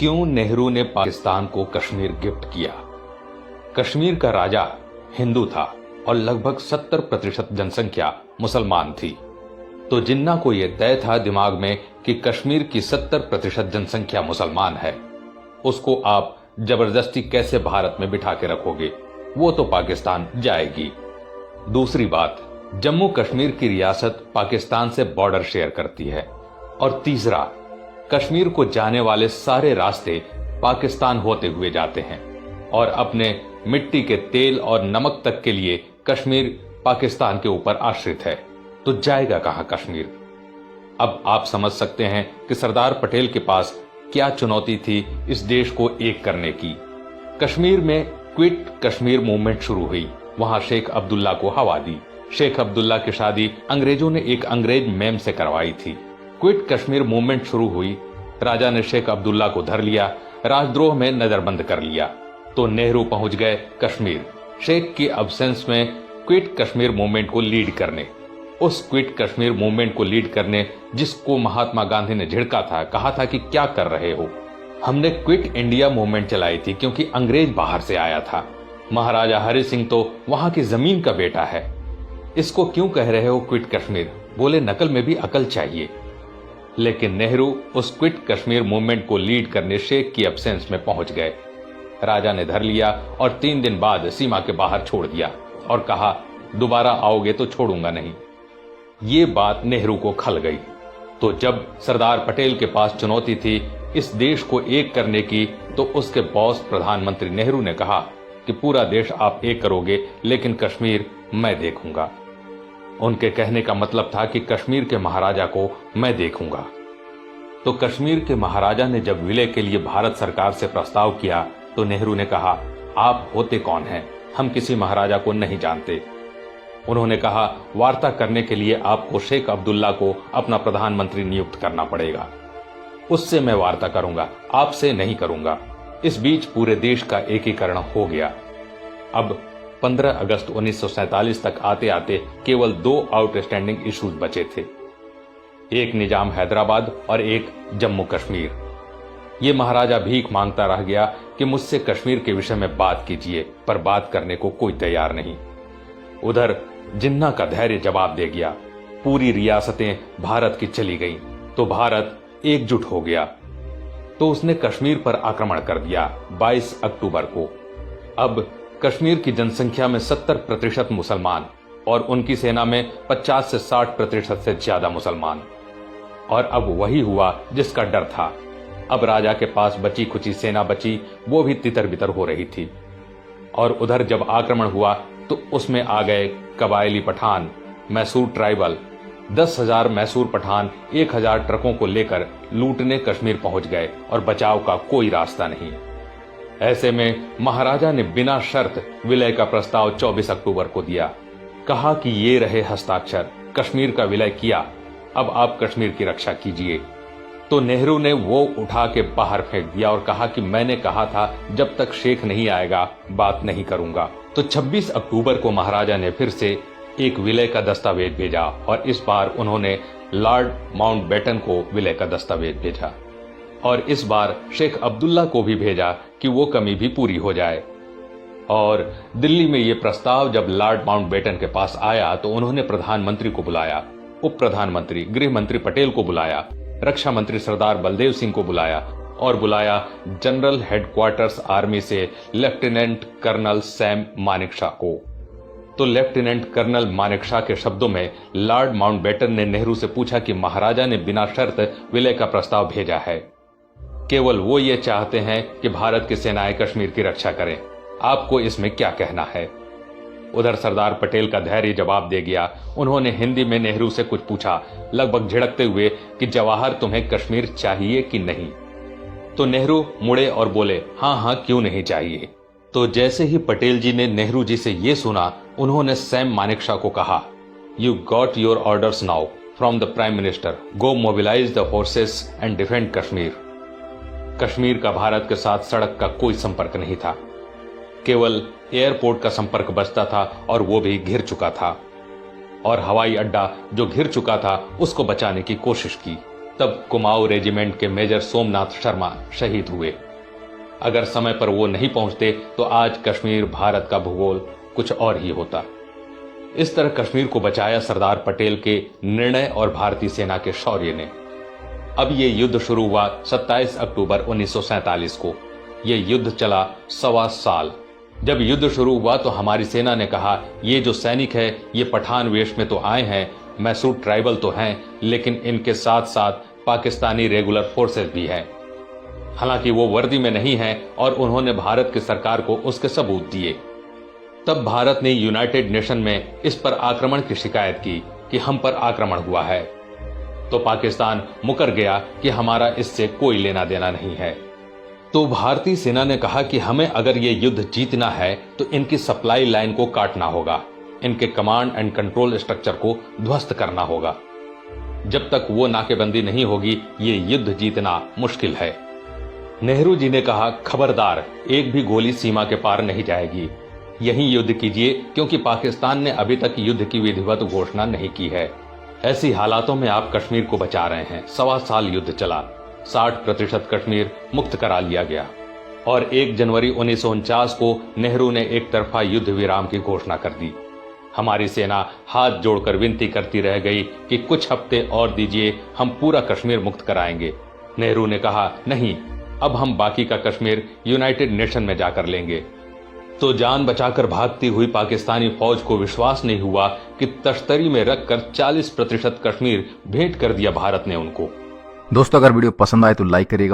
क्यों नेहरू ने पाकिस्तान को कश्मीर गिफ्ट किया? कश्मीर का राजा हिंदू था और लगभग 70% जनसंख्या मुसलमान थी। तो जिन्ना को यह तय था दिमाग में कि कश्मीर की 70% जनसंख्या मुसलमान है, उसको आप जबरदस्ती कैसे भारत में बिठा के रखोगे? वो तो पाकिस्तान जाएगी। दूसरी बात, जम्मू कश्मीर की रियासत पाकिस्तान से बॉर्डर शेयर करती है। और तीसरा, कश्मीर को जाने वाले सारे रास्ते पाकिस्तान होते हुए जाते हैं और अपने मिट्टी के तेल और नमक तक के लिए कश्मीर पाकिस्तान के ऊपर आश्रित है। तो जाएगा कहां कश्मीर? अब आप समझ सकते हैं कि सरदार पटेल के पास क्या चुनौती थी इस देश को एक करने की। कश्मीर में क्विट कश्मीर मूवमेंट शुरू हुई। वहां शेख अब्दुल्ला को हवा दी। शेख अब्दुल्ला की शादी अंग्रेजों ने एक अंग्रेज मेम से करवाई थी। क्विट कश्मीर मूवमेंट शुरू हुई। राजा ने शेख अब्दुल्ला को धर लिया, राजद्रोह में नजरबंद कर लिया। तो नेहरू पहुंच गए कश्मीर, शेख की अब्सेंस में क्विट कश्मीर मूवमेंट को लीड करने। उस क्विट कश्मीर मूवमेंट को लीड करने जिसको महात्मा गांधी ने झिड़का था, कहा था कि क्या कर रहे हो? हमने क्विट इंडिया मूवमेंट चलाई थी क्योंकि अंग्रेज बाहर से आया था। महाराजा हरि सिंह तो वहां की जमीन का बेटा है। इसको क्यों कह रहे हो क्विट कश्मीर? बोले नकल में भी अकल चाहिए। लेकिन नेहरू उस क्विट कश्मीर मूवमेंट को लीड करने शेख की एब्सेंस में पहुंच गए। राजा ने धर लिया और 3 दिन बाद सीमा के बाहर छोड़ दिया और कहा, दोबारा आओगे तो छोड़ूंगा नहीं। ये बात नेहरू को खल गई। तो जब सरदार पटेल के पास चुनौती थी इस देश को एक करने की, तो उसके बॉस प्रधानमंत्री नेहरू ने कहा कि पूरा देश आप एक करोगे, लेकिन कश्मीर मैं देखूंगा। उनके कहने का मतलब था कि कश्मीर के महाराजा को मैं देखूंगा। तो कश्मीर के महाराजा ने जब विलय के लिए भारत सरकार से प्रस्ताव किया तो नेहरू ने कहा, आप होते कौन हैं? हम किसी महाराजा को नहीं जानते। उन्होंने कहा, वार्ता करने के लिए आपको शेख अब्दुल्ला को अपना प्रधानमंत्री नियुक्त करना पड़ेगा। उससे मैं वार्ता करूंगा, आपसे नहीं करूंगा। इस बीच पूरे देश का एकीकरण हो गया। अब 15 अगस्त 1947 तक आते आते केवल 2 आउटस्टैंडिंग इश्यूज बचे थे, एक निजाम हैदराबाद और एक जम्मू कश्मीर। ये महाराजा भीख मांगता रह गया कि मुझसे कश्मीर के विषय में बात कीजिए, पर बात करने को कोई तैयार नहीं। उधर जिन्ना का धैर्य जवाब दे गया। पूरी रियासतें भारत की चली गईं, तो भारत एकजुट हो गया। तो उसने कश्मीर पर आक्रमण कर दिया 22 अक्टूबर को। अब कश्मीर की जनसंख्या में 70% मुसलमान और उनकी सेना में 50 से 60% से ज्यादा मुसलमान। और अब वही हुआ जिसका डर था। अब राजा के पास बची खुची सेना बची, वो भी तितर बितर हो रही थी। और उधर जब आक्रमण हुआ तो उसमें आ गए कबायली पठान, मैसूर ट्राइबल। 10,000 मैसूर पठान 1,000 ट्रकों को लेकर लूटने कश्मीर पहुंच गए और बचाव का कोई रास्ता नहीं। ऐसे में महाराजा ने बिना शर्त विलय का प्रस्ताव 24 अक्टूबर को दिया। कहा कि ये रहे हस्ताक्षर, कश्मीर का विलय किया, अब आप कश्मीर की रक्षा कीजिए। तो नेहरू ने वो उठा के बाहर फेंक दिया और कहा कि मैंने कहा था जब तक शेख नहीं आएगा बात नहीं करूंगा। तो 26 अक्टूबर को महाराजा ने फिर से एक विलय का दस्तावेज भेजा और इस बार उन्होंने लॉर्ड माउंटबेटन को विलय का दस्तावेज भेजा और इस बार शेख अब्दुल्ला को भी भेजा कि वो कमी भी पूरी हो जाए। और दिल्ली में ये प्रस्ताव जब लॉर्ड माउंटबेटन के पास आया तो उन्होंने प्रधानमंत्री को बुलाया, उप प्रधानमंत्री गृह मंत्री पटेल को बुलाया, रक्षा मंत्री सरदार बलदेव सिंह को बुलाया और बुलाया जनरल हेडक्वार्टर्स आर्मी से लेफ्टिनेंट कर्नल सैम मानेकशॉ को। तो लेफ्टिनेंट कर्नल मानेकशॉ के शब्दों में लॉर्ड माउंटबेटन ने नेहरू से पूछा कि महाराजा ने बिना शर्त विलय का प्रस्ताव भेजा है, केवल वो ये चाहते हैं कि भारत की सेनाएं कश्मीर की रक्षा करें, आपको इसमें क्या कहना है? उधर सरदार पटेल का धैर्य जवाब दे गया। उन्होंने हिंदी में नेहरू से कुछ पूछा, लगभग झिड़कते हुए कि जवाहर तुम्हें कश्मीर चाहिए कि नहीं? तो नेहरू मुड़े और बोले, हाँ हाँ क्यों नहीं चाहिए। तो जैसे ही पटेल जी ने नेहरू जी से ये सुना, उन्होंने सैम मानेकशॉ को कहा, you got your orders now from the prime minister, go mobilize the forces and defend Kashmir. Kashmir का भारत के साथ सड़क का कोई संपर्क नहीं था, केवल एयरपोर्ट का संपर्क बचता था और वो भी घिर चुका था। और हवाई अड्डा जो घिर चुका था उसको बचाने की कोशिश की। तब कुमाऊं रेजिमेंट के मेजर सोमनाथ शर्मा शहीद हुए। अगर समय पर वो नहीं पहुंचते तो आज कश्मीर भारत का भूगोल कुछ और ही होता। इस तरह कश्मीर को बचाया सरदार पटेल के निर्णय और भारतीय सेना के शौर्य ने। अब ये युद्ध शुरू हुआ 27 अक्टूबर 1947 को। ये युद्ध चला 1.25 साल। जब युद्ध शुरू हुआ तो हमारी सेना ने कहा, ये जो सैनिक है ये पठान वेश में तो आए हैं, मैसूर ट्राइबल तो हैं, लेकिन इनके साथ साथ पाकिस्तानी रेगुलर फोर्सेस भी हैं। हालांकि वो वर्दी में नहीं हैं और उन्होंने भारत की सरकार को उसके सबूत दिए। तब भारत ने यूनाइटेड नेशन में इस पर आक्रमण की शिकायत की कि हम पर आक्रमण हुआ है। तो पाकिस्तान मुकर गया कि हमारा इससे कोई लेना देना नहीं है। तो भारतीय सेना ने कहा कि हमें अगर ये युद्ध जीतना है तो इनकी सप्लाई लाइन को काटना होगा, इनके कमांड एंड कंट्रोल स्ट्रक्चर को ध्वस्त करना होगा। जब तक वो नाकेबंदी नहीं होगी ये युद्ध जीतना मुश्किल है। नेहरू जी ने कहा, खबरदार, एक भी गोली सीमा के पार नहीं जाएगी, यहीं युद्ध कीजिए, क्योंकि पाकिस्तान ने अभी तक युद्ध की विधिवत घोषणा नहीं की है। ऐसी हालातों में आप कश्मीर को बचा रहे हैं। 1.25 साल युद्ध चला, 60% कश्मीर मुक्त करा लिया गया और 1 जनवरी 1949 को नेहरू ने एक तरफा युद्ध विराम की घोषणा कर दी। हमारी सेना हाथ जोड़कर विनती करती रह गई कि कुछ हफ्ते और दीजिए, हम पूरा कश्मीर मुक्त कराएंगे। नेहरू ने कहा, नहीं, अब हम बाकी का कश्मीर यूनाइटेड नेशन में जाकर लेंगे। तो जान बचाकर भागती हुई पाकिस्तानी फौज को विश्वास नहीं हुआ कि तश्तरी में रखकर 40% कश्मीर भेंट कर दिया भारत ने उनको। दोस्तों, अगर वीडियो पसंद आए तो लाइक करिएगा।